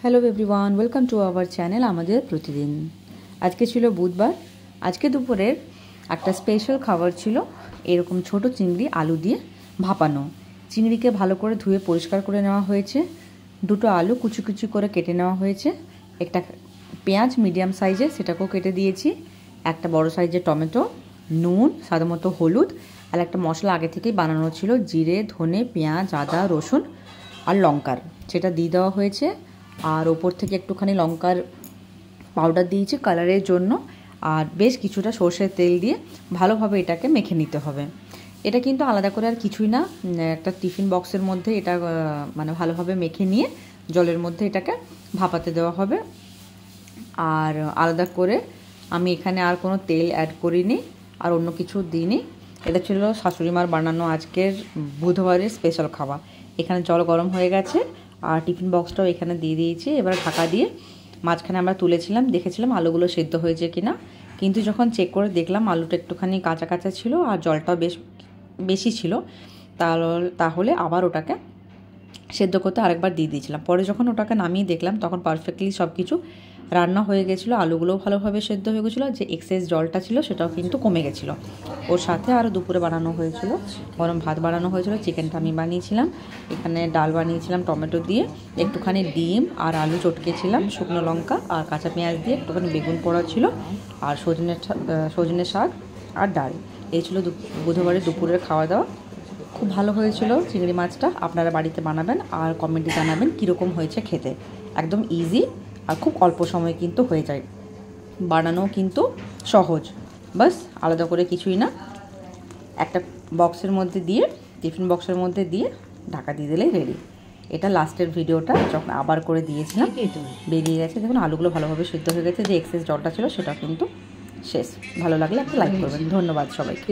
Hello everyone, welcome to our channel আমাদের প্রতিদিন। আজকে ছিল বুধবার। আজকে দুপুরের একটা স্পেশাল খাবার ছিল এরকম ছোট চিংড়ি আলু দিয়ে ভাপানো। চিংড়িকে ভালো করে ধুয়ে পরিষ্কার করে নেওয়া হয়েছে, দুটো আলু কুচি কুচি করে কেটে নেওয়া হয়েছে, একটা পেঁয়াজ মিডিয়াম সাইজের সেটাকেও কেটে দিয়েছি, একটা বড় সাইজের টমেটো, নুন, স্বাদমতো হলুদ, আর একটা মশলা আগে থেকেই বানানো ছিল জিরে, ধনে, পেঁয়াজ, আদা, রসুন আর লঙ্কার, সেটা দিয়ে দেওয়া হয়েছে। আর ওপর থেকে একটুখানি লঙ্কার পাউডার দিয়েছি কালারের জন্য, আর বেশ কিছুটা সর্ষের তেল দিয়ে ভালোভাবে এটাকে মেখে নিতে হবে। এটা কিন্তু আলাদা করে আর কিছুই না, একটা টিফিন বক্সের মধ্যে এটা মানে ভালোভাবে মেখে নিয়ে জলের মধ্যে এটাকে ভাপাতে দেওয়া হবে। আর আলাদা করে আমি এখানে আর কোনো তেল অ্যাড করিনি আর অন্য কিছু দিইনি। এটা ছিল শাশুড়ি মার বানানো আজকের বুধবারের স্পেশাল খাবার। এখানে জল গরম হয়ে গেছে আর টিফিন বক্সটাও এখানে দিয়ে দিয়েছি। এবার ঢাকা দিয়ে মাঝখানে আমরা তুলেছিলাম, দেখেছিলাম আলুগুলো সেদ্ধ হয়েছে কিনা, কিন্তু যখন চেক করে দেখলাম আলুটা একটুখানি কাঁচা কাঁচা ছিল আর জলটাও বেশি ছিল, তাহলে আবার ওটাকে সেদ্ধ করতে আরেকবার দিয়ে দিয়েছিলাম। পরে যখন ওটাকে নামিয়ে দেখলাম তখন পারফেক্টলি সব কিছু রান্না হয়ে গেছিলো, আলুগুলোও ভালোভাবে সেদ্ধ হয়ে গেছিলো, যে এক্সেস জলটা ছিল সেটাও কিন্তু কমে গেছিলো। ওর সাথে আরও দুপুরে বানানো হয়েছিল গরম ভাত বানানো হয়েছিল, চিকেনটা আমি বানিয়েছিলাম, এখানে ডাল বানিয়েছিলাম টমেটো দিয়ে, একটুখানি ডিম আর আলু চটকেছিলাম, শুকনো লঙ্কা আর কাঁচা পেঁয়াজ দিয়ে, একটুখানি বেগুন পোড়া ছিল, আর সজনে শাক আর ডাল। এই ছিল বুধবারের দুপুরের খাওয়া দাওয়া। খুব ভালো হয়েছিল চিংড়ি মাছটা। আপনারা বাড়িতে বানাবেন আর কমেন্টে জানাবেন কীরকম হয়েছে খেতে। একদম ইজি আর খুব অল্প সময় কিন্তু হয়ে যায়, বানানো কিন্তু সহজ। বাস আলাদা করে কিছুই না, একটা বক্সের মধ্যে দিয়ে, টিফিন বক্সের মধ্যে দিয়ে ঢাকা দিয়ে দিলেই রেডি। এটা লাস্টের ভিডিওটা যখন আবার করে দিয়েছিলাম, বেরিয়ে গেছে। দেখুন আলুগুলো ভালোভাবে সিদ্ধ হয়ে গেছে, যে এক্সেস জলটা ছিল সেটা কিন্তু শেষ। ভালো লাগলে একটা লাইক করবেন। ধন্যবাদ সবাইকে।